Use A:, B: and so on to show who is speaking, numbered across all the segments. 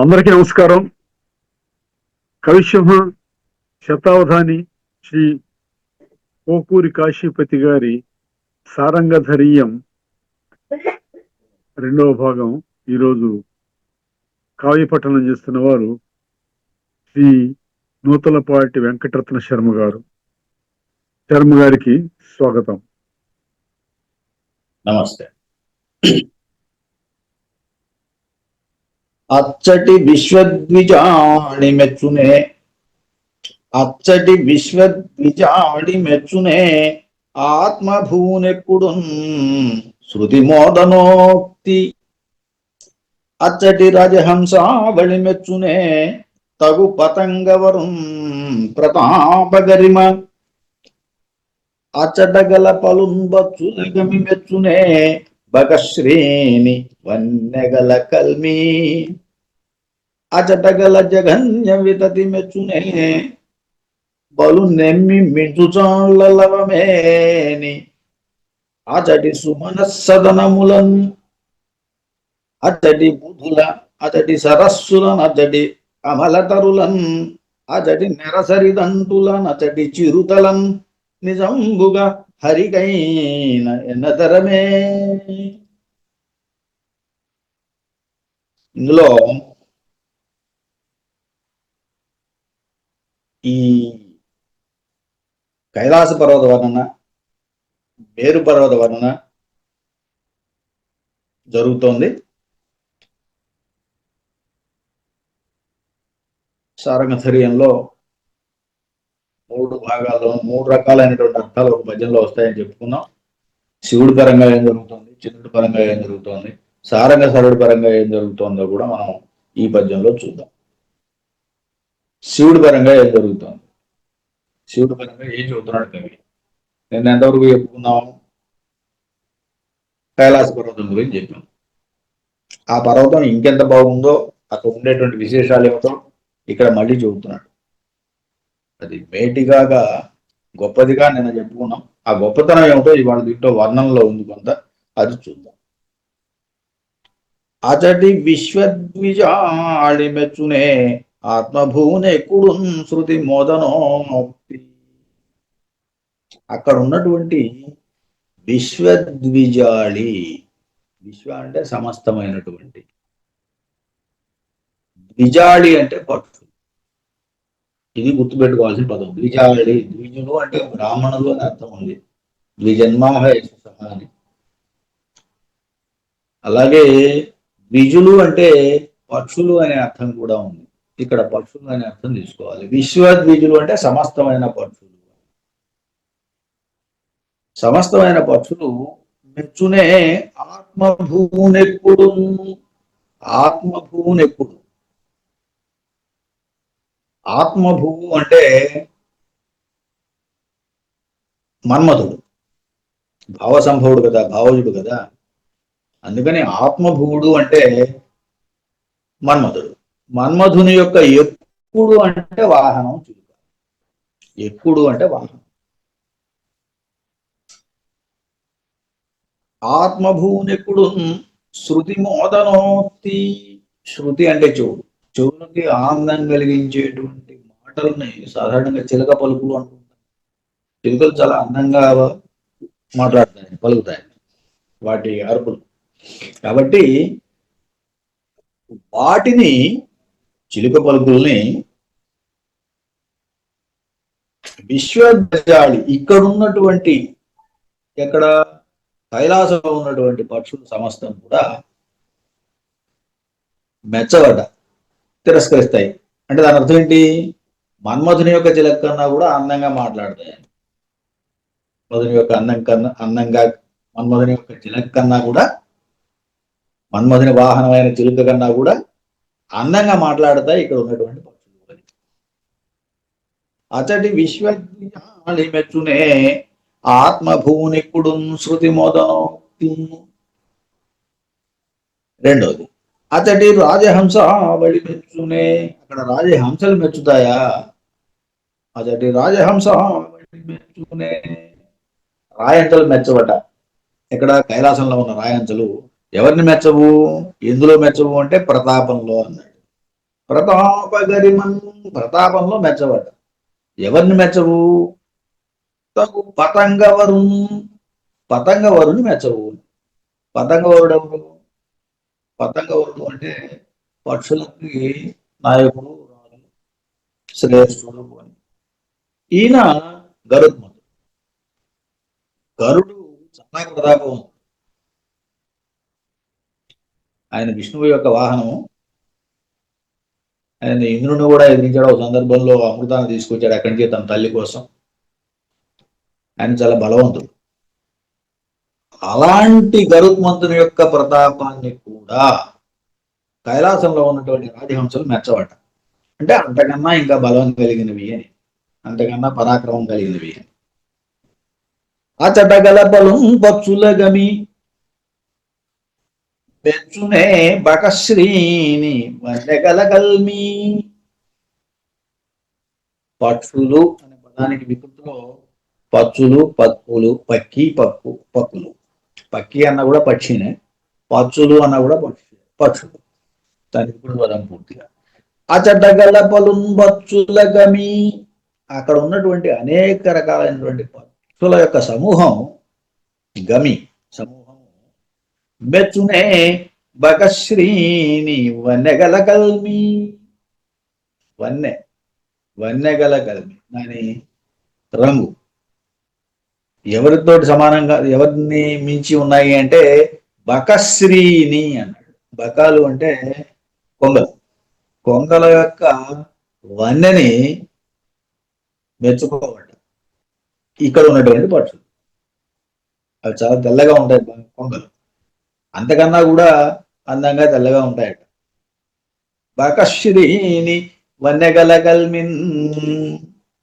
A: అందరికీ నమస్కారం. కవిసింహ శతావధాని శ్రీ పోకూరి కాశీపతి గారి సారంగధరీయం రెండవ భాగం ఈరోజు కావ్యపఠనం చేస్తున్న వారు శ్రీ నూతలపాటి వెంకటరత్న శర్మ గారు. శర్మ గారికి స్వాగతం.
B: నమస్తే. అచ్చటి విశ్వద్విజాడి మెచ్చునే, అచ్చటి విశ్వద్విజాడి మెచ్చునే, ఆత్మభూనెప్పుడు శృతి మోదనోక్తి. అచ్చటి రాజహంసావళి మెచ్చునే, తగు పతంగవరం ప్రతాపగరిమ. అచ్చటగల పలుంబచ్చులగమి మెచ్చునే, భగశ్రేణి వన్నెగల కల్మి. అచటగల జగన్య వితతి మెచ్చునే, బలు నెమ్మి మించుచాళ్ళలవమేని. అచటి సుమన సదనములన్, అచటి బుధుల, అచటి సరస్సులన్, అచటి అమలతరులన్, అచటి నెరసరిదంటులన్, అచటి చిరుతలన్, నిజంబుగా హరికైన ఎన్నతరమే. ఇందులో ఈ కైలాస పర్వత వర్ణన, మేరు పర్వత వర్ణన జరుగుతోంది. సారంగధరీయంలో 3 భాగాల్లో 3 రకాలైనటువంటి అర్థాలు ఒక పద్యంలో వస్తాయని చెప్పుకున్నాం. శివుడి పరంగా ఏం జరుగుతుంది, చంద్రుడి పరంగా ఏం జరుగుతోంది, సారంగధరుడి పరంగా ఏం జరుగుతోందో కూడా మనం ఈ పద్యంలో చూద్దాం. శివుడి పరంగా ఏం జరుగుతోంది, శివుడి పరంగా ఏం చెబుతున్నాడు కవి. నేను ఎంతవరకు చెప్పుకున్నాం, కైలాస పర్వతం గురించి చెప్పాం. ఆ పర్వతం ఇంకెంత బాగుందో, అక్కడ ఉండేటువంటి విశేషాలు ఏమిటో ఇక్కడ మళ్ళీ చెబుతున్నాడు. అది మేటిగా గొప్పదిగా నిన్న చెప్పుకున్నాం. ఆ గొప్పతనం ఏమిటో ఇవాళ దీంట్లో వర్ణంలో ఉంది కొంత, అది చూద్దాం. అచటి విశ్వద్విజాడి మెచ్చునే, ఆత్మభూనెప్పుడు శృతి మోదనోక్తి. అక్కడ ఉన్నటువంటి విశ్వద్విజాళి, విశ్వ అంటే సమస్తమైనటువంటి, ద్విజాళి అంటే పక్షు. ఇది గుర్తుపెట్టుకోవాల్సిన పదం. ద్విజాళి, ద్విజులు అంటే బ్రాహ్మణులు అని అర్థం ఉంది. ద్విజన్మాహ అని. అలాగే ద్విజులు అంటే పక్షులు అనే అర్థం కూడా ఉంది. ఇక్కడ పక్షులు అనే అర్థం తీసుకోవాలి. విశ్వద్విజులు అంటే సమస్తమైన పక్షులు. సమస్తమైన పక్షులు మెచ్చునే, ఆత్మభూనెప్పుడు. ఆత్మభూనెప్పుడు, ఆత్మభూవు అంటే మన్మధుడు, భావసంభవుడు కదా, భావజుడు కదా. అందుకని ఆత్మభూవుడు అంటే మన్మధుడు. మన్మధుని యొక్క ఎక్కుడు అంటే వాహనం, చిలుక. ఎక్కుడు అంటే వాహనం. ఆత్మభూనెప్పుడు శృతి మోదనోక్తి. శృతి అంటే చెవుడు. చెవులకి ఆనందం కలిగించేటువంటి మాటలని సాధారణంగా చిలక పలుకులు అంటుంటారు. చిలుకలు చాలా అందంగా మాట్లాడతాయి, పలుకుతాయి, వాటి అరుపులు. కాబట్టి వాటిని, చిలుక పలుకుల్ని విశ్వద్విజాళి, ఇక్కడున్నటువంటి, ఎక్కడ కైలాసంలో ఉన్నటువంటి పక్షులు సమస్తం కూడా మెచ్చవట, తిరస్కరిస్తాయి. అంటే దాని అర్థం ఏంటి? మన్మధుని యొక్క చిలక కన్నా కూడా అందంగా మాట్లాడతాయి. మన్మధుని యొక్క మన్మధుని యొక్క చిలక కన్నా కూడా, మన్మధుని వాహనమైన చిలుక కన్నా కూడా అందంగా మాట్లాడతాయి ఇక్కడ ఉన్నటువంటి పక్షులు. అతడి విశ్వజ్ఞాని మెచ్చునే, ఆత్మభూనెప్పుడు శృతి మోదనోక్తి. రెండోది, అతడి రాజహంసావళి మెచ్చునే. అక్కడ రాజహంసలు మెచ్చుతాయా? అతడి రాజహంసావళి మెచ్చునే. రాయంతలు మెచ్చవట. ఇక్కడ కైలాసంలో ఉన్న రాయంతలు ఎవరిని మెచ్చవు? ఎందులో మెచ్చవు అంటే ప్రతాపంలో అన్నాడు. ప్రతాపగరిమన్, ప్రతాపంలో మెచ్చబడ్డ. ఎవరిని మెచ్చవు? తగు పతంగవరున్, పతంగవరుని మెచ్చవు. పతంగవరుడు ఎవరు? పతంగవరుడు అంటే పక్షులకి నాయకుడు, రాజు, శ్రేష్ఠుడు అని. ఈయన గరుత్మంతుడు. గరుడు చాలా ప్రతాపం. ఆయన విష్ణువు యొక్క వాహనము. ఆయన ఇంద్రుని కూడా ఎదిరించాడు. ఒక సందర్భంలో అమృతాన్ని తీసుకొచ్చాడు అక్కడి నుంచి తన తల్లి కోసం. ఆయన చాలా బలవంతుడు. అలాంటి గరుత్మంతుని యొక్క ప్రతాపాన్ని కూడా కైలాసంలో ఉన్నటువంటి రాజహంసలు మెచ్చబడ్డ. అంటే అంతకన్నా ఇంకా బలం కలిగినవి అని, అంతకన్నా పరాక్రమం కలిగినవి అని. అచట గలపలు పక్షుల గమి మెచ్చునే బకశ్రీని వన్నెగలగల్మి. పక్షులు అనే పదానికి వికృతిలో పక్షులు, పక్కులు, పక్కి, పక్కు, పక్కులు. పక్కి అన్న కూడా పక్షినే, పక్షులు అన్న కూడా పక్షులు. దానికి ఇప్పుడు పదం పూర్తిగా. అచట గలపలు పక్షుల గమి, అక్కడ ఉన్నటువంటి అనేక రకాలైనటువంటి పక్షుల యొక్క సమూహం, గమి సమూహం, మెచ్చునే బకశ్రీని వన్నెగల కల్మి. వన్నెగల కల్మి దాని రంగు ఎవరితోటి సమానంగా, ఎవరిని మించి ఉన్నాయి అంటే బకశ్రీని అన్నాడు. బకాలు అంటే కొంగలు. కొంగల యొక్క వన్నెని మెచ్చుకోవట ఇక్కడ ఉన్నటువంటి పక్షులు. అవి చాలా తెల్లగా ఉంటాయి కొంగలు, అంతకన్నా కూడా అందంగా తెల్లగా ఉంటాయట. బకశ్రీని వన్నెగల కల్మిన్,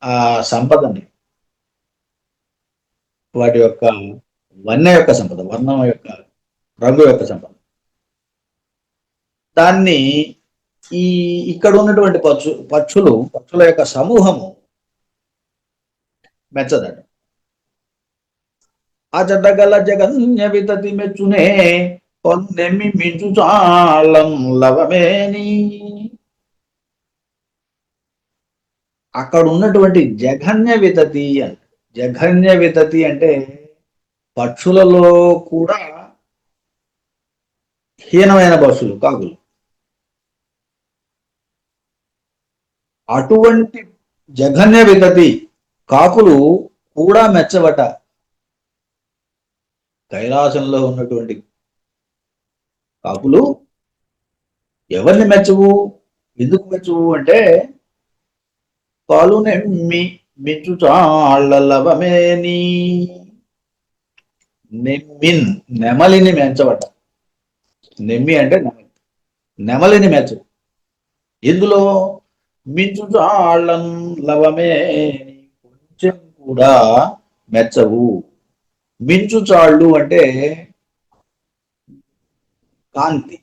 B: ఆ సంపదని, వాటి యొక్క వన్నె యొక్క సంపద, వర్ణం యొక్క రంగు యొక్క సంపద, దాన్ని ఇక్కడ ఉన్నటువంటి పక్షుల యొక్క సమూహము మెచ్చదట. అచటగల జగన్య వితతి మెచ్చునే పొన్నెమ్మి మించు చాళం లవమేని. అక్కడ ఉన్నటువంటి జఘన్య వితతి అంటే, జఘన్య వితతి అంటే పక్షులలో కూడా హీనమైన పక్షులు, కాకులు. అటువంటి జఘన్య వితతి కాకులు కూడా మెచ్చబట. కైలాసంలో ఉన్నటువంటి కాకులు ఎవరిని మెచ్చవు? ఎందుకు మెచ్చవు అంటే పాలు నెమ్మి మించు చాళ్ళవమేని. నెమ్మిన్, నెమలిని మెచ్చబట. నెమ్మి అంటే నెమలి, నెమలిని మెచ్చవు. ఇందులో మించు చాళ్ళం లవమేని, కొంచెం కూడా మెచ్చవు. మించు చాళ్ళు అంటే కాంతి,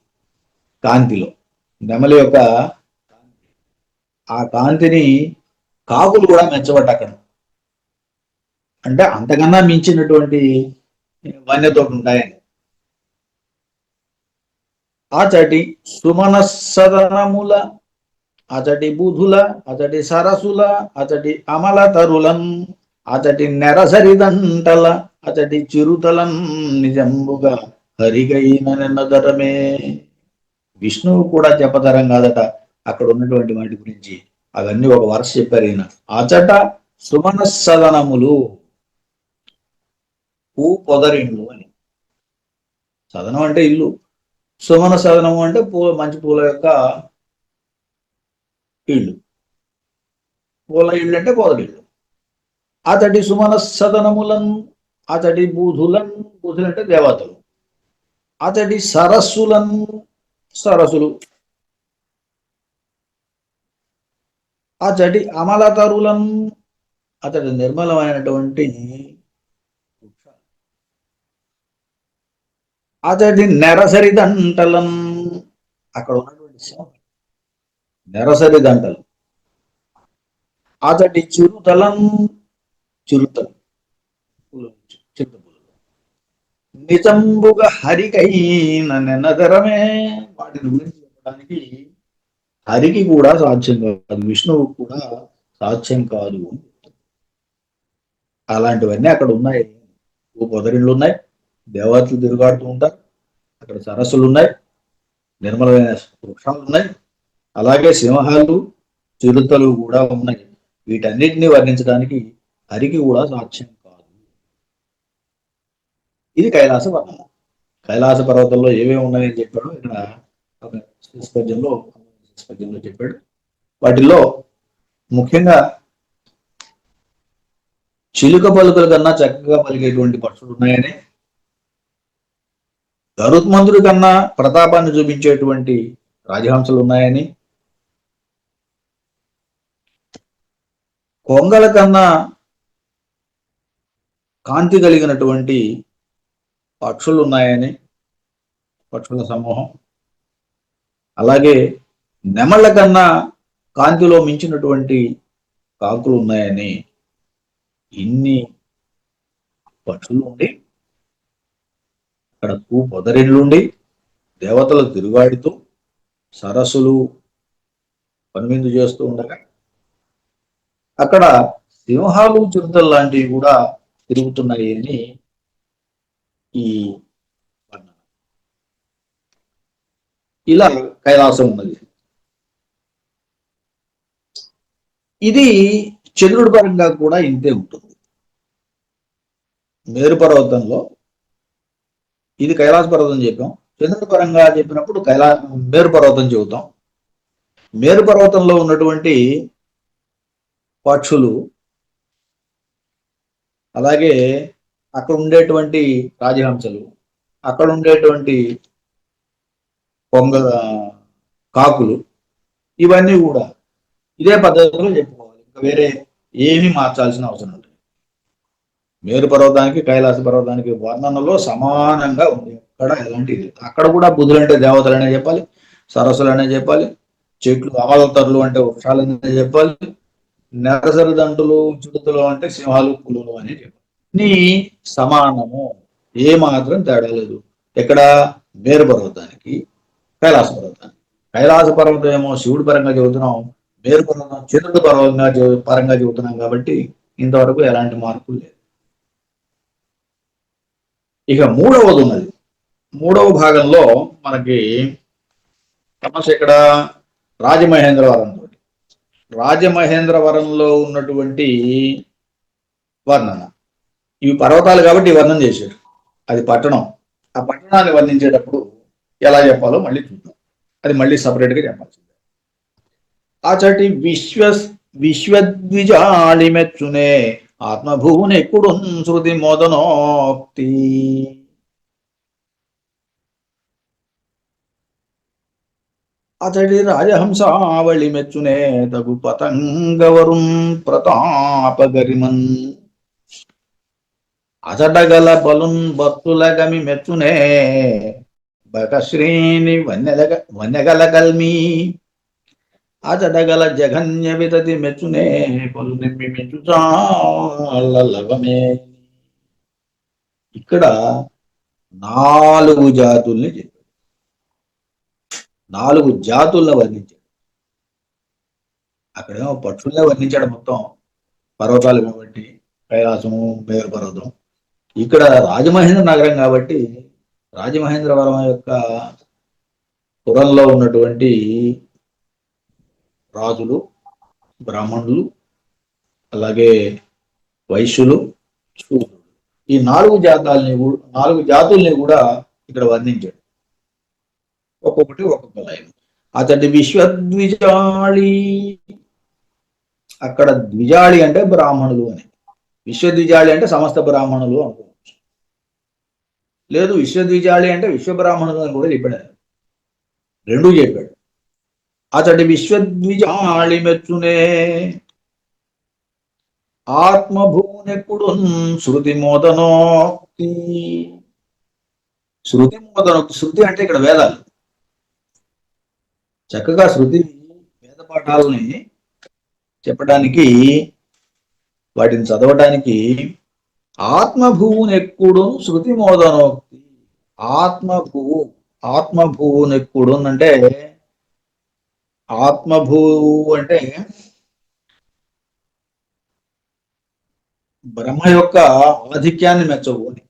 B: కాంతిలో నెమలి యొక్క ఆ కాంతిని కాకులు కూడా మెచ్చబట్ట అక్కడ. అంటే అంతకన్నా మించినటువంటి వన్యతో ఉంటాయని. అచటి సుమనస్సదనముల, అచటి బుధుల, అచటి సరసుల, అచటి అమల తరులం, అచటి నెరసరిదంటల, అచటి చిరుతలం నిజంబుగా హరిగైన నిన్నదరమే. విష్ణువు కూడా చెప్పతరం కాదట అక్కడ ఉన్నటువంటి వాటి గురించి. అవన్నీ ఒక వరుస చెప్పారు ఈయన. అచట సుమనస్సదనములు, పూ పొదరిండ్లు అని. సదనం అంటే ఇల్లు, సుమన సదనము అంటే మంచి పూల యొక్క ఇళ్ళు, పూల ఇళ్ళు అంటే పొదరిళ్ళు. అతడి సుమన సదనములన్, అతడి బూధులన్, బూధులు అంటే దేవతలు. అతడి సరస్సులన్, సరస్సులు. అతడి అమలతరులన్, అతడి నిర్మలమైనటువంటి అతడి నెరసరి దంటలం, అక్కడ ఉన్నటువంటి నెరసరి దంటలు. అతడి చిరుతలం, చిరుతలు, నిజంబుగా హరికైన నెనదరమే. వాటిని గురించి చెప్పడానికి హరికి కూడా సాధ్యం కాదు, విష్ణువు కూడా సాధ్యం కాదు. అలాంటివన్నీ అక్కడ ఉన్నాయి. పొదరిళ్ళు ఉన్నాయి, దేవతలు తిరుగాడుతూ ఉంటారు, అక్కడ సరస్సులు ఉన్నాయి, నిర్మలమైన వృక్షాలు ఉన్నాయి, అలాగే సింహాలు చిరుతలు కూడా ఉన్నాయి. వీటన్నిటిని వర్ణించడానికి హరికి కూడా సాధ్యం కాదు. ఇది కైలాస వర్ణన. కైలాస పర్వతంలో ఏమేమి ఉన్నాయని చెప్పాడు ఇక్కడ ఒక పద్యంలో చెప్పాడు. వాటిల్లో ముఖ్యంగా చిలుక పలుకల కన్నా చక్కగా పలికేటువంటి పక్షులు ఉన్నాయని, గరుత్మంతుడి కన్నా ప్రతాపాన్ని చూపించేటువంటి రాజహంసలు ఉన్నాయని, కొంగల కన్నా కాంతి కలిగినటువంటి పక్షులు ఉన్నాయని, పక్షుల సమూహం, అలాగే నెమళ్ళ కన్నా కాంతిలో మించినటువంటి కాకులు ఉన్నాయని, ఇన్ని పక్షులు ఉండి అక్కడ పొదరిల్లుండి దేవతలు తిరుగాడుతూ సరస్సులు పనివిందు చేస్తూ ఉండగా అక్కడ సింహాలు చిరుతలు లాంటివి కూడా తిరుగుతున్నాయి అని ఈ వర్ణన. ఇలా కైలాసం ఉన్నది. ఇది చంద్రుడి పరంగా కూడా ఇంతే ఉంటుంది. మేరు పర్వతంలో ఇది కైలాస పర్వతం చెప్పాం, చంద్రుడి పరంగా చెప్పినప్పుడు మేరు పర్వతం చెబుతాం. మేరు పర్వతంలో ఉన్నటువంటి పక్షులు, అలాగే అక్కడ ఉండేటువంటి రాజహంసలు, అక్కడ ఉండేటువంటి కాకులు, ఇవన్నీ కూడా ఇదే పద్ధతిలో చెప్పుకోవాలి. ఇంకా వేరే ఏమీ మార్చాల్సిన అవసరం లేదు. మేరు పర్వతానికి కైలాస పర్వతానికి వర్ణనలో సమానంగా ఉంది. అక్కడ ఎలాంటి అక్కడ కూడా బుధులంటే దేవతలనే చెప్పాలి, సరస్సులనే చెప్పాలి, చెట్లు అవతరులు అంటే వృక్షాలనే చెప్పాలి, నెరసరి దంటులు చిడుతలు అంటే సింహాలు పులులు అని చెప్పాలి. సమానము, ఏ మాత్రం తేడా లేదు. ఎక్కడ మేరు పర్వతానికి కైలాస పర్వతానికి. కైలాస పర్వతం ఏమో శివుడి పరంగా చెబుతున్నాం, మేరు పర్వతం చంద్రుడి పరంగా చెబుతున్నాం కాబట్టి ఇంతవరకు ఎలాంటి మార్పులు లేదు. ఇక మూడవది ఉన్నది. మూడవ భాగంలో మనకి సమస్య ఇక్కడ రాజమహేంద్రవరం. రాజమహేంద్రవరంలో ఉన్నటువంటి వర్ణన. ఇవి పర్వతాలు కాబట్టి వర్ణన చేశారు, అది పట్టణం. ఆ పట్టణాన్ని వర్ణించేటప్పుడు ఎలా చెప్పాలో మళ్ళీ చూద్దాం, అది మళ్ళీ సపరేట్గా చెప్పాల్సిందే. అచటి విశ్వద్విజాళి మెచ్చునే ఆత్మభూనెక్కుడు శృతి మోదనోక్తి. అతడి రాజహంసావళి మెచ్చునే తగు పతంగవరున్ ప్రతాపగరిమన్. అచటగల బలున్ భక్తుల గమి మెచ్చునే బకశ్రేణి వన్యగల కల్మి. అచటగల జఘన్య వితతి మెచ్చునే పలు నిమ్మి మెచ్చుచాలవమే. ఇక్కడ 4 జాతుల్ని చెప్పాడు, 4 జాతుల్లో వర్ణించాడు. అక్కడేమో పక్షుల్నే వర్ణించాడు మొత్తం, పర్వతాలు కాబట్టి కైలాసము, మేరు పర్వతం. ఇక్కడ రాజమహేంద్ర నగరం కాబట్టి రాజమహేంద్రవరం యొక్క పురంలో ఉన్నటువంటి రాజులు, బ్రాహ్మణులు, అలాగే వైశ్యులు, శూద్రులు, ఈ 4 జాతుల్ని కూడా ఇక్కడ వర్ణించాడు. ఒక్కొక్కటి ఒక్కొక్క లైన్. అతడి విశ్వద్విజాళి, అక్కడ ద్విజాళి అంటే బ్రాహ్మణులు అని, విశ్వద్విజాళి అంటే సమస్త బ్రాహ్మణులు అనుకోవచ్చు. లేదు విశ్వద్విజాళి అంటే విశ్వబ్రాహ్మణులు అని కూడా చెప్పాడు, రెండూ చెప్పాడు. అతడి విశ్వద్విజాళి మెచ్చునే ఆత్మభూనెప్పుడు శృతి మోదనోక్తి. శృతి మోదనోక్తి, శృతి అంటే ఇక్కడ వేదాలు. చక్కగా శృతి వేద పాఠాలని చెప్పడానికి, వాటిని చదవటానికి ఆత్మభూనెక్కుడు శృతి మోదనోక్తి. ఆత్మభూనెక్కుడు అంటే ఆత్మభూ అంటే బ్రహ్మ యొక్క ఆధిక్యాన్ని మెచ్చవు అని.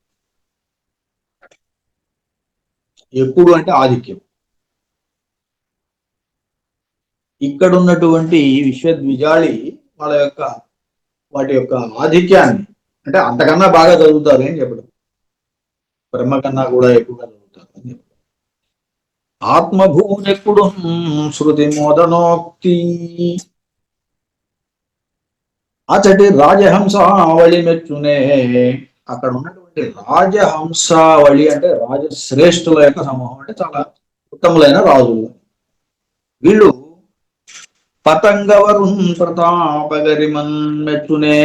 B: ఎప్పుడు అంటే ఆధిక్యం. ఇక్కడ ఉన్నటువంటి విశ్వద్విజాళి వాటి యొక్క ఆధిక్యాన్ని, అంటే అంతకన్నా బాగా చదువుతారు అని చెప్పడం, బ్రహ్మ కన్నా కూడా ఎక్కువగా చదువుతారు అని చెప్పడం. ఆత్మభూనెప్పుడు శృతి మోదనోక్తి అచటి రాజహంసావళి మెచ్చునే. అక్కడ ఉన్నటువంటి రాజహంసావళి అంటే రాజశ్రేష్ఠుల యొక్క సమూహం, అంటే చాలా ఉత్తములైన రాజులు. వీళ్ళు పతంగవరుణ్ ప్రతాపగరిమన్ మెచ్చునే.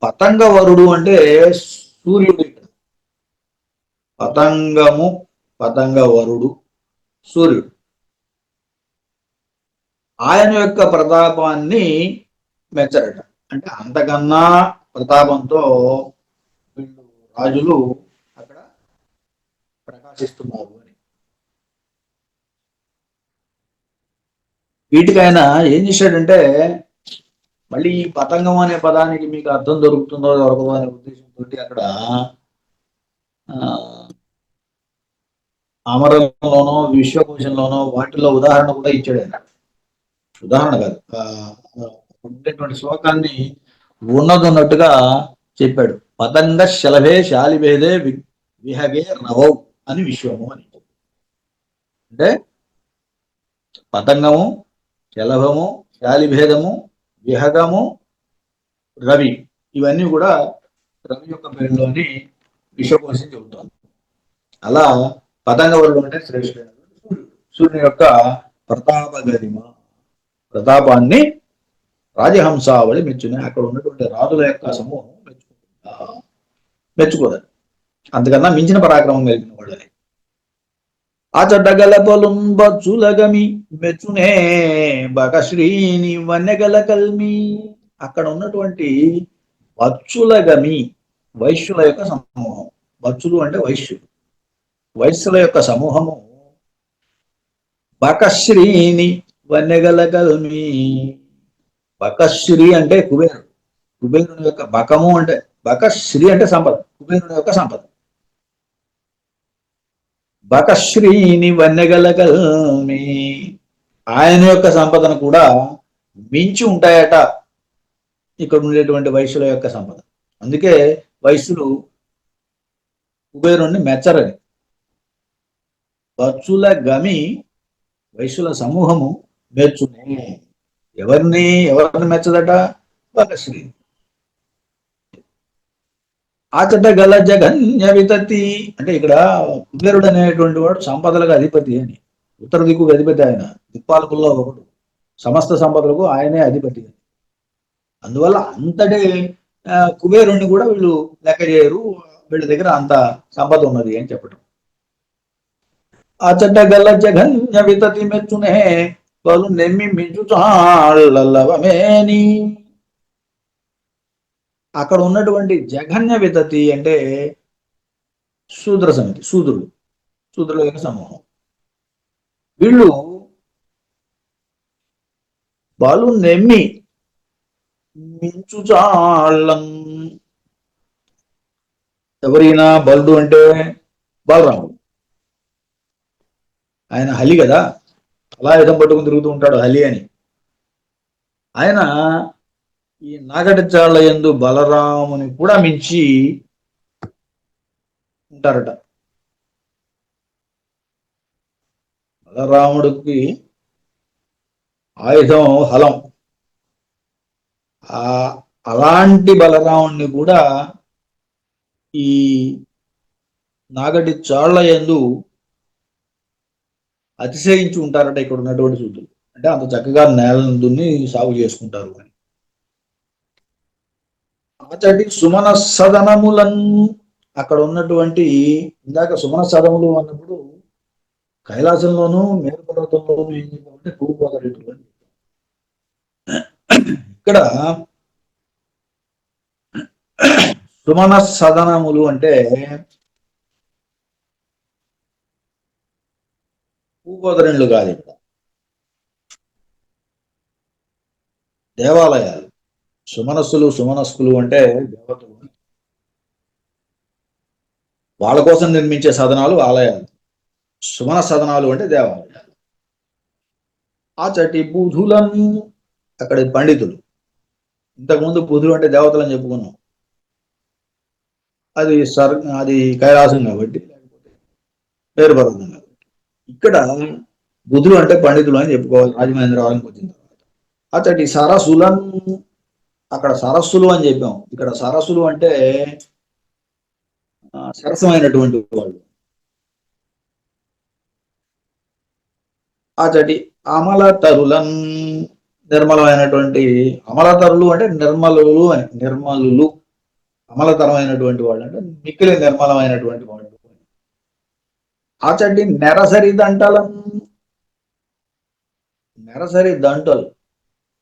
B: పతంగవరుడు అంటే సూర్యుడు. పతంగవరుడు సూర్యుడు. ఆయన యొక్క ప్రతాపాన్ని మెచ్చరట. అంటే అంతకన్నా ప్రతాపంతో వీళ్ళు రాజులు అక్కడ ప్రకాశిస్తున్నారు అని. వీటికైనా ఏం చేశాడంటే, మళ్ళీ ఈ పతంగం అనే పదానికి మీకు అర్థం దొరుకుతుందో దొరకదో అనే ఉద్దేశంతో అక్కడ అమరంలోనో విశ్వకోశంలోనో వాటిల్లో ఉదాహరణ కూడా ఇచ్చాడు ఆయన. ఉదాహరణ కాదు, ఉండేటువంటి శ్లోకాన్ని ఉన్నదన్నట్టుగా చెప్పాడు. పతంగ శలభే శాలిభేదే విహగే రవౌ అని విశ్వము అని. అంటే పతంగము, శలభము, శాలిభేదము, విహగము, రవి, ఇవన్నీ కూడా రవి యొక్క పేరులోని విశ్వకోశం చెబుతోంది. అలా పతంగవరుడు అంటే శ్రేష్ఠుడు, సూర్యుని యొక్క ప్రతాపాన్ని రాజహంసావళి మెచ్చునే. అక్కడ ఉన్నటువంటి రాజుల యొక్క సమూహం మెచ్చుకోలేదు. అంతకన్నా మించిన పరాక్రమం కలిగిన వాళ్ళని. అచటగల పలుంబచులగమి మెచ్చునే బకశ్రీని వన్నెగల కల్మి. అక్కడ ఉన్నటువంటి బచ్చులగమి వైశ్యుల యొక్క సమూహం. బచ్చులు అంటే వైశ్యులు, వైశ్యుల యొక్క సమూహము బకశ్రీని వన్నెగల కల్మి. బకశ్రీ అంటే కుబేరుడు. కుబేరుని యొక్క బకము అంటే, బకశ్రీ అంటే సంపద, కుబేరుని యొక్క సంపద. బకశ్రీని వన్నెగల కల్మి, ఆయన యొక్క సంపదను కూడా మించి ఉంటాయట ఇక్కడ ఉండేటువంటి వైశ్యుల యొక్క సంపద. అందుకే వైశ్యులు కుబేరుణ్ణి మెచ్చరని. బచ్చుల గమి వైశ్యుల సమూహము మెచ్చునే. ఎవరిని మెచ్చదట? బకశ్రీ. ఆచట గల జగన్య వితతి అంటే ఇక్కడ కుబేరుడు అనేటువంటి వాడు సంపదలకు అధిపతి అని. ఉత్తర దిక్కుకు అధిపతి ఆయన, దిక్పాలకుల్లో ఒకడు. సమస్త సంపదలకు ఆయనే అధిపతి అని. అందువల్ల అంతటి కుబేరుణ్ణి కూడా వీళ్ళు లెక్క చేయరు, వీళ్ళ దగ్గర అంత సంపద ఉన్నది అని చెప్పడం. అచట గల జగన్య వితతి మెచ్చునే వాళ్ళు నెమ్మి మించుచాళ్ళవమేని. అక్కడ ఉన్నటువంటి జఘన్య వితతి అంటే శూద్ర సమితి, శూద్రుల యొక్క సమూహం. వీళ్ళు బలు నెమ్మి మించుచాళ్ళం. ఎవరైనా బలుడు అంటే బలరాముడు. ఆయన హలి కదా, అలా యుధం పట్టుకుని తిరుగుతూ ఉంటాడు హలి అని. ఆయన ఈ నాగటిచాళ్ళ యందు బలరాముని కూడా మించి ఉంటారట. బలరాముడికి ఆయుధం హలం. అలాంటి బలరాముడిని కూడా ఈ నాగటి చాళ్ల యందు అతిశయించి ఉంటారట ఇక్కడ ఉన్నటువంటి శూద్రులు. అంటే అంత చక్కగా నేలను దున్ని సాగు చేసుకుంటారు అని. అతడి సుమన సదనములన్, అక్కడ ఉన్నటువంటి ఇందాక సుమన సదములు అన్నప్పుడు కైలాసంలోనూ మేరు పర్వతంలోనూ ఏం చెప్పామంటే పూర్వోదరులు అని. ఇక్కడ సుమన సదనములు అంటే పూర్వోదరులు కాదు. ఇక్కడ దేవాలయాలు. సుమనస్కులు అంటే దేవతలు. వాళ్ళ కోసం నిర్మించే సదనాలు ఆలయాలు. సుమన సదనాలు అంటే దేవాలయాలు. ఆచటి బుధులను, అక్కడ పండితులు. ఇంతకుముందు బుధులు అంటే దేవతలు అని చెప్పుకున్నాం. అది కైలాసం కాబట్టి, పేరు పర్వతం కాబట్టి. ఇక్కడ బుధులు అంటే పండితులు అని చెప్పుకోవాలి రాజమహేంద్రవరంకి వచ్చిన తర్వాత. అతడి సరస్సులను, అక్కడ సరస్సులు అని చెప్పాం. ఇక్కడ సరస్సులు అంటే సరసమైనటువంటి వాళ్ళు. అతడి అమలతరులన్, నిర్మలమైనటువంటి. అమలతరులు అంటే నిర్మలులు అని. నిర్మలులు అమలతరమైనటువంటి వాళ్ళు అంటే మిక్కిలి నిర్మలమైనటువంటి వాళ్ళు. అతడి నెరసరి దంటలను, నెరసరి దంటలు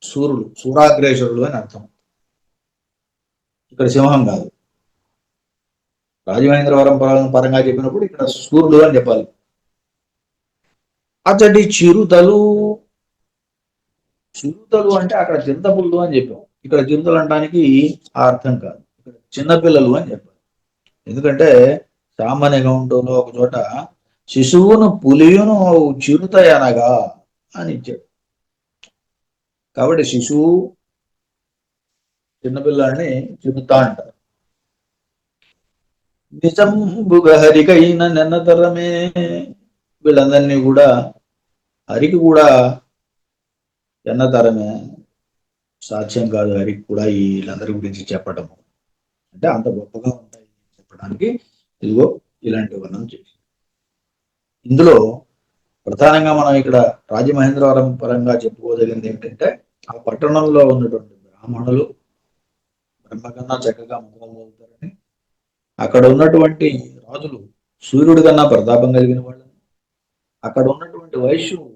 B: సూర్యులు, సూరాగ్రేసరులు అని అర్థం. ఇక్కడ సింహం కాదు. రాజమహేంద్రవరం పరంగా చెప్పినప్పుడు ఇక్కడ సూర్యుడు అని చెప్పాలి. అతడి చిరుతలు, చిరుతలు అంటే అక్కడ చింతపుల్లు అని చెప్పాం. ఇక్కడ చిరుతలు అనడానికి ఆ అర్థం కాదు. ఇక్కడ చిన్నపిల్లలు అని చెప్పాలి. ఎందుకంటే సామాన్య గౌంటంలో ఒక చోట శిశువును పులియును చిరుత అనగా అని ఇచ్చాడు. కాబట్టి శిశువు, చిన్నపిల్లాడిని చిరుత అంటారు. నిజంబుగా హరికైన నిన్నతరమే. వీళ్ళందరినీ కూడా, హరికి కూడా ఎన్నతరమే, సాధ్యం కాదు హరికి కూడా వీళ్ళందరి గురించి చెప్పటము. అంటే అంత గొప్పగా ఉంటాయి చెప్పడానికి ఇదిగో ఇలాంటి వర్ణం చేసి. ఇందులో ప్రధానంగా మనం ఇక్కడ రాజమహేంద్రవరం పరంగా చెప్పుకోదగింది ఏంటంటే, ఆ పట్టణంలో ఉన్నటువంటి బ్రాహ్మణులు బ్రహ్మకన్నా చక్కగా మంత్రాలు చదువుతారని, అక్కడ ఉన్నటువంటి రాజులు సూర్యుడి కన్నా ప్రతాపం కలిగిన వాళ్ళని, అక్కడ ఉన్నటువంటి వైశ్యులు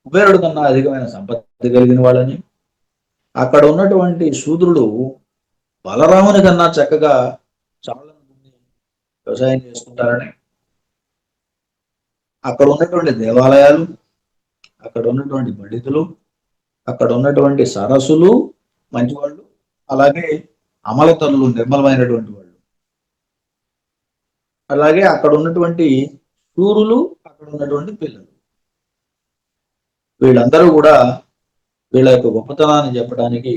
B: కుబేరుడి కన్నా అధికమైన సంపత్తి కలిగిన వాళ్ళని, అక్కడ ఉన్నటువంటి శూద్రుడు బలరాముని కన్నా చక్కగా చాలా మంది వ్యవసాయం చేసుకుంటారని, అక్కడ ఉన్నటువంటి దేవాలయాలు, అక్కడ ఉన్నటువంటి పండితులు, అక్కడ ఉన్నటువంటి సరస్సులు మంచివాళ్ళు, అలాగే అమలతరులు నిర్మలమైనటువంటి వాళ్ళు, అలాగే అక్కడ ఉన్నటువంటి సూరులు, అక్కడ ఉన్నటువంటి పిల్లలు, వీళ్ళందరూ కూడా వీళ్ళ యొక్క గొప్పతనాన్ని చెప్పడానికి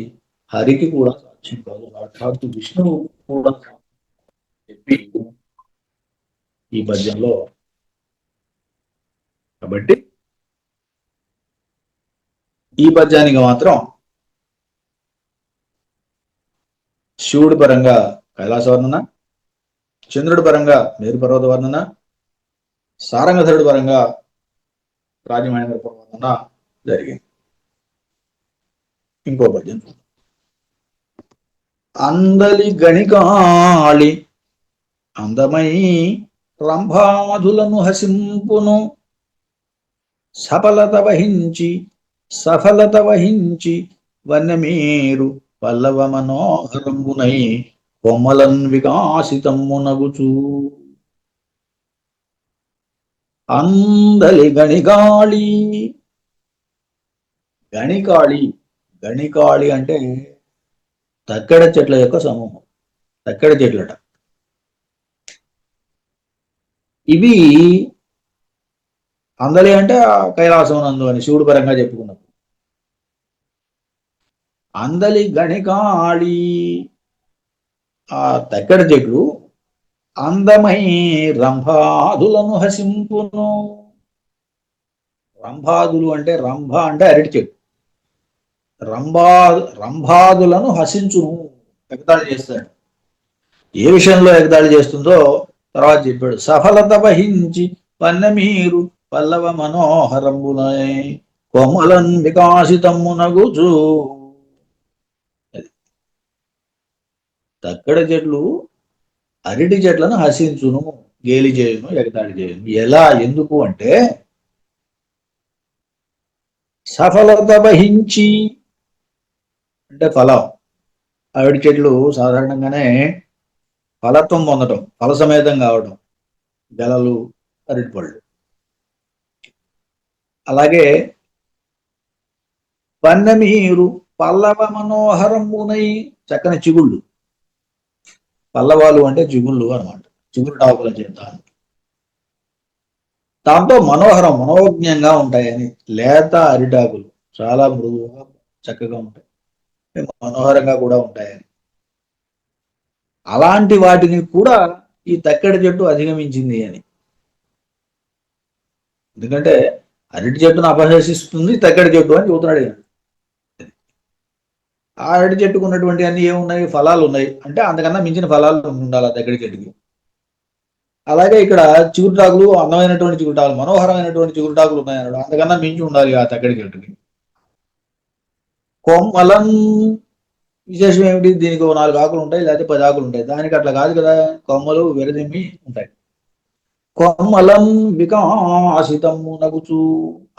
B: హరికి కూడా సాధ్యం కాదు. సాక్షాత్తు విష్ణువు కూడా చెప్పి ఈ పద్యంలో. కాబట్టి ఈ పద్యానికి మాత్రం శివుడి పరంగా కైలాస వర్ణన, చంద్రుడి పరంగా మేరు పర్వత వర్ణన, సారంగధరుడి పరంగా రాజమహేంద్ర వర్ణన జరిగింది. ఇంకో పద్యం. అందలి గణికాళి అందమై రంభాధులను హసింపును, సఫలత వహించి వన్నమేరు పల్లవ మనోహరంబునై కొమ్మలన్ వికాసితమ్మునగుచు. అందలి గణికాళి. గణికాళి అంటే తక్కెడ చెట్ల యొక్క సమూహం. తక్కెడ చెట్లట ఇవి. అందలి అంటే కైలాసం నందు అని శివుడు పరంగా చెప్పుకున్నాం. అందలి గణికాళి, ఆ తక్కెడ చెట్లు అందమై రంభాదులను హసింపును. రంభాదులు అంటే రంభ అంటే అరటి చెట్టు. రంభాదులను హసించును, ఎగతాళి చేస్తాడు. ఏ విషయంలో ఎగతాళి చేస్తుందో తర్వాత చెప్పాడు. సఫలత వహించి వన్నమీరు పల్లవ మనోహరంబునై కొమ్మలన్ వికాసితమ్మునగుచు. తక్కడ చెట్లు అరటి చెట్లను హసించును, గేలి చేయును, ఎగతాళి చేయును. ఎలా, ఎందుకు అంటే సఫలత వహించి అంటే ఫలం. అరటి చెట్లు సాధారణంగానే ఫలత్వం పొందటం, ఫల సమేతం కావడం, గెలలు, అరటిపళ్ళు. అలాగే వన్నమీరు పల్లవ మనోహరమునై చక్కని చిగుళ్ళు, పల్లవాలు అంటే చిగుళ్ళు అనమాట, చిగురు టాకుల చేత దాంతో మనోహరం మనోజ్ఞంగా ఉంటాయని. లేత అరిటాకులు చాలా మృదువుగా చక్కగా ఉంటాయి, మనోహరంగా కూడా ఉంటాయని. అలాంటి వాటిని కూడా ఈ తక్కెడి చెట్టు అధిగమించింది అని. ఎందుకంటే అరటి చెట్టును అపహసిస్తుంది తక్కెడి చెట్టు అని చెబుతున్నాడు ఈయన. ఆ అరటి చెట్టుకు ఉన్నటువంటి అన్ని ఏమున్నాయి, ఫలాలు ఉన్నాయి అంటే అంతకన్నా మించిన ఫలాలు ఉండాలి ఆ తక్కెడి చెట్టుకి. అలాగే ఇక్కడ చిగురుటాకులు, అందమైనటువంటి చిగురుటాకులు, మనోహరమైనటువంటి చిగురుటాకులు ఉన్నాయన్నాడు, అంతకన్నా మించి ఉండాలి ఆ తక్కెడి చెట్టుకి. కొమ్మలం విశేషం ఏమిటి, దీనికి 4 ఆకులు ఉంటాయి లేకపోతే 10 ఆకులు ఉంటాయి, దానికి అట్లా కాదు కదా, కొమ్మలు విరదిమ్మి ఉంటాయి. కొమ్మలం వికాసితము నగుచు,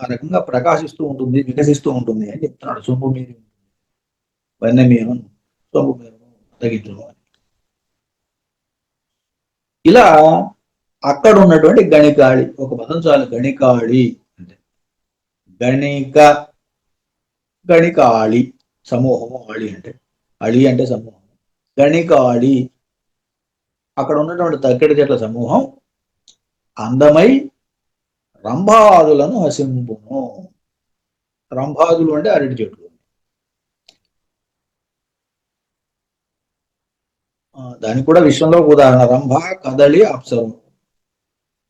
B: ఆ రకంగా ప్రకాశిస్తూ ఉంటుంది, వికసిస్తూ ఉంటుంది అని చెప్తున్నాడు. సొంపు మీరు వన్నె మీరు సొంపు మీరు తగ్గించును అని. ఇలా అక్కడ ఉన్నటువంటి గణికాళి, ఒక పదం చాలు, గణికాళి అంటే గణిక, గణికాళి సమూహము, ఆళి అంటే, అళి అంటే సమూహం, గణికాళి అక్కడ ఉన్నటువంటి తక్కెడి చెట్ల సమూహం అందమై రంభాదులను హసింపును. రంభాదులు అంటే అరటి చెట్లు. దానికి కూడా విశ్వంలో ఉదాహరణ రంభ కదలి అప్సరం,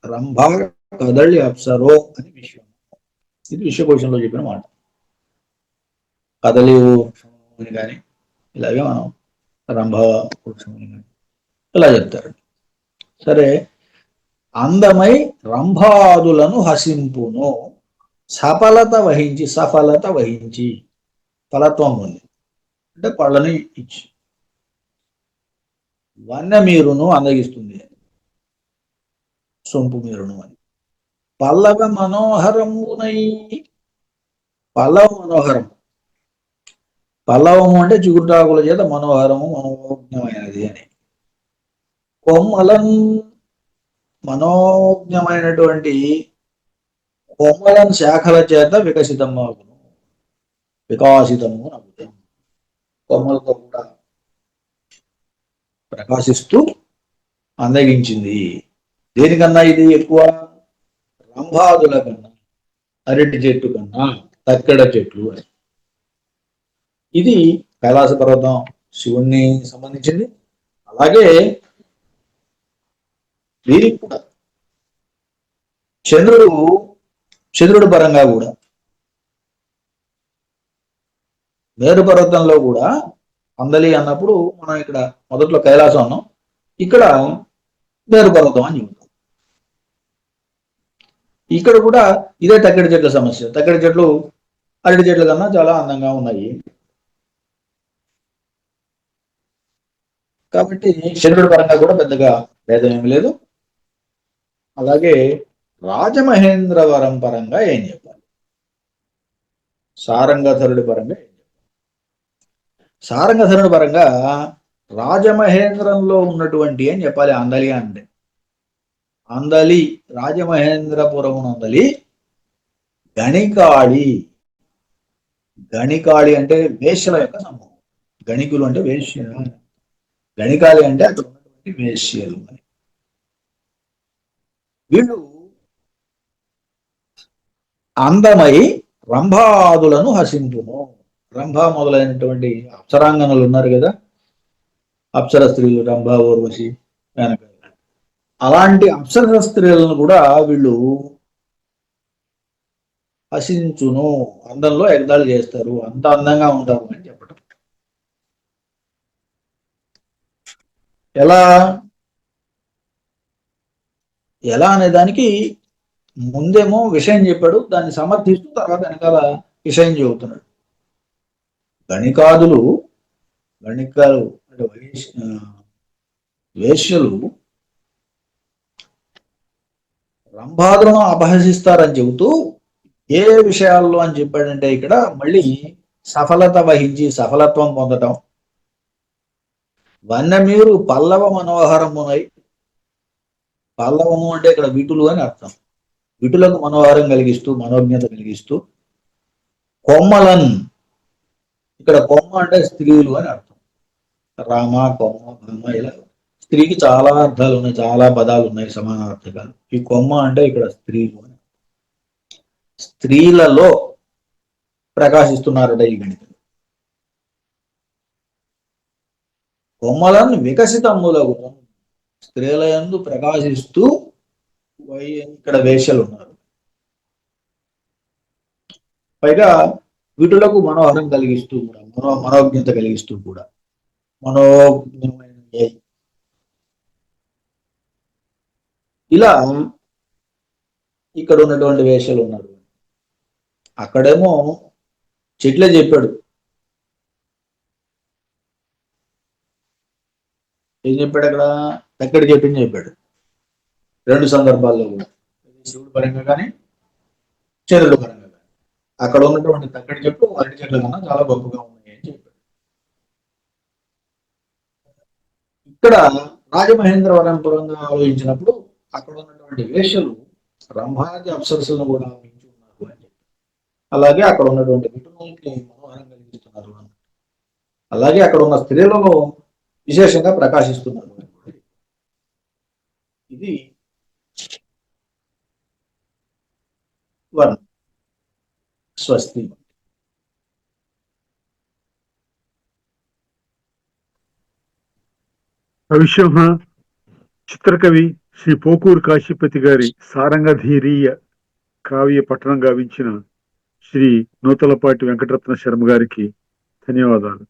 B: రంభ కదలి అప్సరో అని విశ్వం. ఇది విశ్వకోశంలో చెప్పిన మాట. కదలి వృక్షం కానీ ఇలాగే మనం రంభ వృక్షం కానీ ఇలా చెప్తారు. సరే, అందమై రంభాదులను హసింపును, సఫలత వహించి, సఫలత వహించి ఫలత్వం ఉంది అంటే పళ్ళని ఇచ్చి, వన్నె మీరును అందగిస్తుంది, సొంపు మీరును అని. పల్లవ మనోహరమునై, పల్లవ మనోహరం, పల్లవము అంటే చిగురుటాకుల చేత మనోహరము మనోజ్ఞమైనది అని. కొమ్మలం మనోజ్ఞమైనటువంటి కొమ్మలం శాఖల చేత వికసితమగును, వికాసితము నవ్వుతాం, కొమ్మలతో కూడా ప్రకాశిస్తూ అందగించింది. దేనికన్నా ఇది ఎక్కువ, రంభాదుల కన్నా, అరటి చెట్టు కన్నా తక్కెడ చెట్లు అని. ఇది కైలాస పర్వతం శివుణ్ణి సంబంధించింది. అలాగే వీరికి కూడా చంద్రుడు పరంగా కూడా మేరు పర్వతంలో కూడా అందలి అన్నప్పుడు మనం ఇక్కడ మొదట్లో కైలాసం అన్నాం, ఇక్కడ మేరు పర్వతం అని చెబుతాం. ఇక్కడ కూడా ఇదే తక్కెడి చెట్ల సమస్య. తక్కెడి చెట్లు అరటి చెట్ల కన్నా చాలా అందంగా ఉన్నాయి కాబట్టి చంద్రుడి పరంగా కూడా పెద్దగా భేదం ఏమి లేదు. అలాగే రాజమహేంద్రవరం పరంగా ఏం చెప్పాలి, సారంగధరుడి పరంగా ఏం చెప్పాలి. సారంగధరుడి పరంగా రాజమహేంద్రంలో ఉన్నటువంటి అని చెప్పాలి. అందలి అంటే అందలి, రాజమహేంద్రపురం అందలి గణికాళి, గణికాళి అంటే వేశ్యల యొక్క సమూహం, గణికులు అంటే వేశ్య, గణికాళి అంటే అక్కడ ఉన్నటువంటి వేశ్యలు అని. వీళ్ళు అందమై రంభాదులను హసింపును, రంభ మొదలైనటువంటి అప్సరాంగనలు ఉన్నారు కదా, అప్సర స్త్రీలు రంభ, ఊర్వశి, మేనక, అలాంటి అప్సర స్త్రీలను కూడా వీళ్ళు హసించును, అందంలో ఎగతాళి చేస్తారు, అంత అందంగా ఉంటారు అని చెప్పడం. ఎలా ఎలా అనే దానికి ముందేమో విషయం చెప్పాడు, దాన్ని సమర్థిస్తూ తర్వాత వెనకాల విషయం చెబుతున్నాడు. గణికాదులు, గణికాలు అంటే వేశ్యలు రంభాదులను అపహసిస్తారని చెబుతూ ఏ విషయాల్లో అని చెప్పాడంటే ఇక్కడ మళ్ళీ సఫలత వహించి, సఫలత్వం పొందటం, వన్నెమీరు పల్లవ మనోహరమునై, పల్లవము అంటే ఇక్కడ విటులు అని అర్థం, విటులకు మనోహరం కలిగిస్తూ, మనోజ్ఞత కలిగిస్తూ, కొమ్మలన్ ఇక్కడ కొమ్మ అంటే స్త్రీలు అని అర్థం. రామ, కొమ్మ, బ్రహ్మ, ఇలా స్త్రీకి చాలా అర్థాలు ఉన్నాయి, చాలా పదాలు ఉన్నాయి సమానార్థకాలు. ఈ కొమ్మ అంటే ఇక్కడ స్త్రీలు అని. స్త్రీలలో ప్రకాశిస్తున్నారట ఈ గణితం. కొమ్మలను వికసితములకు స్త్రీల యందు ప్రకాశిస్తూ ఇక్కడ వేశ్యలు ఉన్నారు. పైగా వీటులకు మనోహరం కలిగిస్తూ కూడా, మనోజ్ఞత కలిగిస్తూ కూడా, మనోజ్ఞమైన ఇలా ఇక్కడ ఉన్నటువంటి వేషాలు ఉన్నారు. అక్కడేమో చెట్లే చెప్పాడు. ఏం చెప్పాడు అక్కడ? తక్కడి చెట్టుని చెప్పాడు రెండు సందర్భాల్లో కూడా, శివుడు పరంగా కానీ చంద్రుడు పరంగా కానీ. అక్కడ ఉన్నటువంటి తక్కడి చెట్టు అరటి చెట్ల కన్నా చాలా గొప్పగా ఉన్నాయి అని చెప్పాడు. ఇక్కడ రాజమహేంద్రవరంపురంగా ఆలోచించినప్పుడు అక్కడ ఉన్నటువంటి వేషలు రంభాది అప్సరసులను కూడా మించి ఉన్నారు అని చెప్పి, అలాగే అక్కడ ఉన్నటువంటి విటునులకి మనోహరం కలిగిస్తున్నారు, అలాగే అక్కడ ఉన్న స్త్రీలను విశేషంగా ప్రకాశిస్తున్నారు. ఇది వర్ణం. స్వస్తి.
A: కవిశోహ చిత్రకవి శ్రీ పోకూరు కాశీపతి గారి సారంగధీరీయ కావ్య పఠనం గావించిన శ్రీ నూతలపాటి వెంకటరత్న శర్మ గారికి ధన్యవాదాలు.